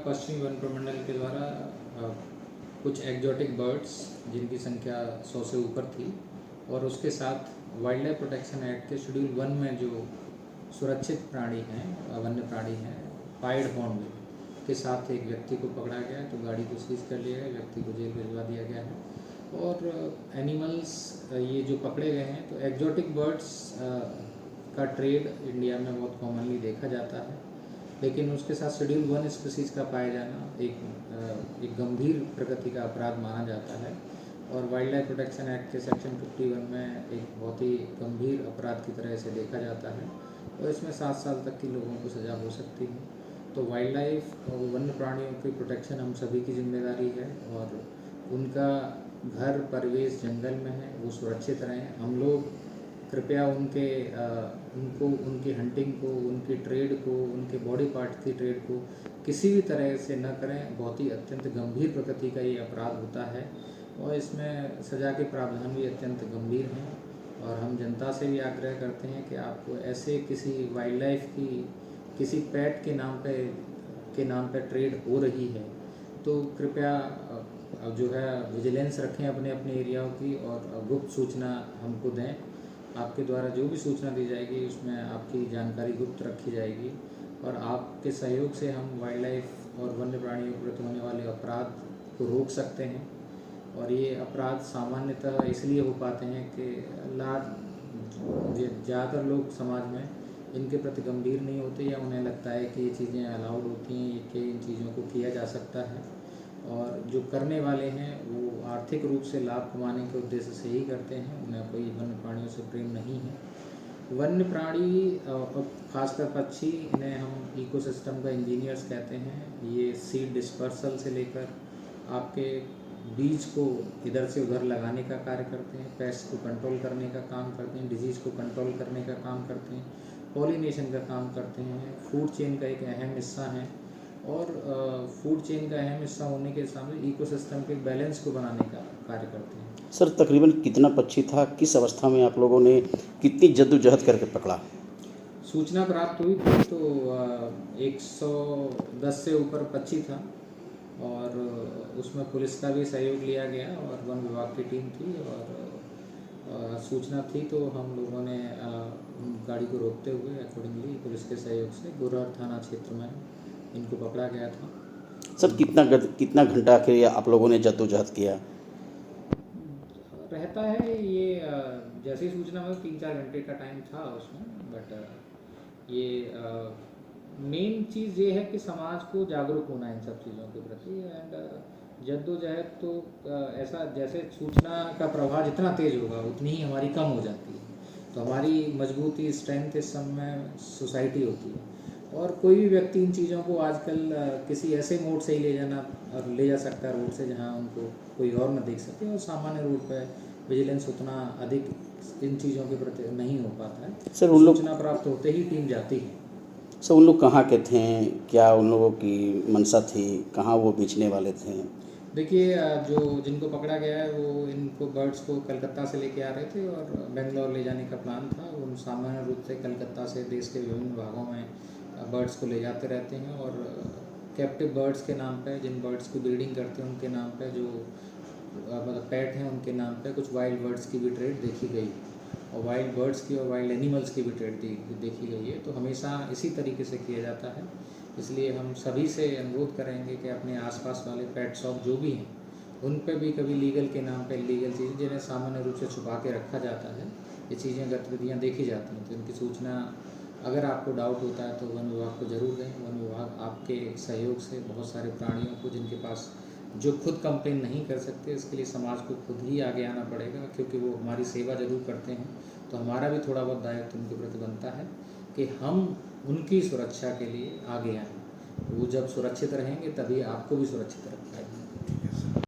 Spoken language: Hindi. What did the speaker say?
पश्चिमी वन प्रमंडल के द्वारा कुछ एग्जॉटिक बर्ड्स जिनकी संख्या 100 से ऊपर थी और उसके साथ वाइल्ड लाइफ प्रोटेक्शन एक्ट के शेड्यूल 1 में जो सुरक्षित प्राणी हैं, वन्य प्राणी हैं, पाइड हॉर्न के साथ एक व्यक्ति को पकड़ा गया है। तो गाड़ी को सीज कर लिया गया, व्यक्ति को जेल भिजवा दिया गया है। और एनिमल्स ये जो पकड़े गए हैं, तो एग्जॉटिक बर्ड्स का ट्रेड इंडिया में बहुत कॉमनली देखा जाता है, लेकिन उसके साथ शेड्यूल 1 स्पीसीज का पाया जाना एक गंभीर प्रकृति का अपराध माना जाता है और वाइल्ड लाइफ प्रोटेक्शन एक्ट के सेक्शन 51 में एक बहुत ही गंभीर अपराध की तरह से देखा जाता है और इसमें 7 साल तक की लोगों को सज़ा हो सकती है। तो वाइल्ड लाइफ और वन्य प्राणियों की प्रोटेक्शन हम सभी की जिम्मेदारी है और उनका घर परिवेश जंगल में है, वो सुरक्षित रहें। हम लोग कृपया उनकी हंटिंग को, उनकी ट्रेड को, उनके बॉडी पार्ट की ट्रेड को किसी भी तरह से न करें। बहुत ही अत्यंत गंभीर प्रकृति का ये अपराध होता है और इसमें सज़ा के प्रावधान भी अत्यंत गंभीर हैं और हम जनता से भी आग्रह करते हैं कि आपको ऐसे किसी वाइल्ड लाइफ की किसी पेट के नाम पे ट्रेड हो रही है तो कृपया जो है विजिलेंस रखें अपने अपने एरियाओं की और गुप्त सूचना हमको दें। आपके द्वारा जो भी सूचना दी जाएगी उसमें आपकी जानकारी गुप्त रखी जाएगी और आपके सहयोग से हम वाइल्ड लाइफ और वन्य प्राणियों के प्रति होने वाले अपराध को रोक सकते हैं। और ये अपराध सामान्यतः इसलिए हो पाते हैं कि ज़्यादातर लोग समाज में इनके प्रति गंभीर नहीं होते या उन्हें लगता है कि ये चीज़ें अलाउड होती हैं, कि इन चीज़ों को किया जा सकता है और जो करने वाले हैं वो आर्थिक रूप से लाभ कमाने के उद्देश्य से ही करते हैं, उन्हें कोई वन्य प्राणियों से प्रेम नहीं है। वन्य प्राणी और खासकर पक्षी, इन्हें हम इकोसिस्टम का इंजीनियर्स कहते हैं। ये सीड डिस्पर्सल से लेकर आपके बीज को इधर से उधर लगाने का कार्य करते हैं, पेस्ट को कंट्रोल करने का काम करते हैं, डिजीज़ को कंट्रोल करने का काम करते हैं, पॉलिनेशन का काम करते हैं, फूड चेन का एक अहम हिस्सा है और फूड चेन का अहम हिस्सा होने के सामने इकोसिस्टम के बैलेंस को बनाने का कार्य करते हैं। सर तकरीबन कितना पक्षी था, किस अवस्था में आप लोगों ने कितनी जद्दोजहद करके पकड़ा? सूचना प्राप्त हुई थी तो 110 से ऊपर पक्षी था और उसमें पुलिस का भी सहयोग लिया गया और वन विभाग की टीम थी और सूचना थी तो हम लोगों ने गाड़ी को रोकते हुए अकॉर्डिंगली पुलिस के सहयोग से गुरहर थाना क्षेत्र में इनको पकड़ा गया था। सर कितना घंटा के आप लोगों ने जद्दोजहद किया? रहता है ये जैसी सूचना में 3-4 घंटे का टाइम था उसमें, बट ये मेन चीज़ ये है कि समाज को जागरूक होना इन सब चीज़ों के प्रति एंड जद्दोजहद तो ऐसा जैसे सूचना का प्रवाह जितना तेज़ होगा उतनी ही हमारी कम हो जाती है। तो हमारी मजबूती स्ट्रेंथ इस सब में सोसाइटी होती है और कोई भी व्यक्ति इन चीज़ों को आजकल किसी ऐसे मोड से ही ले जा सकता है रोड से जहाँ उनको कोई और न देख सके और सामान्य रोड पर विजिलेंस उतना अधिक इन चीज़ों के प्रति नहीं हो पाता है। सर उन लोग सूचना प्राप्त होते ही टीम जाती है। सर उन लोग कहाँ के थे, क्या उन लोगों की मंशा थी, कहाँ वो बेचने वाले थे? देखिए जिनको पकड़ा गया है वो इनको बर्ड्स को कलकत्ता से लेके आ रहे थे और बेंगलोर ले जाने का प्लान था। उन सामान्य रूप से कलकत्ता से देश के विभिन्न भागों में बर्ड्स को ले जाते रहते हैं और कैप्टिव बर्ड्स के नाम पे, जिन बर्ड्स की ब्रीडिंग करते हैं उनके नाम पे, जो मतलब पेट हैं उनके नाम पे कुछ वाइल्ड बर्ड्स की भी ट्रेड देखी गई और वाइल्ड बर्ड्स की और वाइल्ड एनिमल्स की भी ट्रेड देखी गई है। तो हमेशा इसी तरीके से किया जाता है। इसलिए हम सभी से अनुरोध करेंगे कि अपने आसपास वाले पेट शॉप जो भी हैं उन पे भी कभी लीगल के नाम पे लीगल चीज़ें जिन्हें सामान्य रूप से छुपा के रखा जाता है, ये चीज़ें गतिविधियाँ देखी जाती हैं। तो इनकी सूचना अगर आपको डाउट होता है तो वन विभाग को ज़रूर दें। वन विभाग आपके सहयोग से बहुत सारे प्राणियों को जिनके पास जो खुद कंप्लेन नहीं कर सकते, इसके लिए समाज को खुद ही आगे आना पड़ेगा क्योंकि वो हमारी सेवा ज़रूर करते हैं। तो हमारा भी थोड़ा बहुत दायित्व उनके प्रति बनता है कि हम उनकी सुरक्षा के लिए आगे आएँ। वो जब सुरक्षित रहेंगे तभी आपको भी सुरक्षित रख पाएंगे।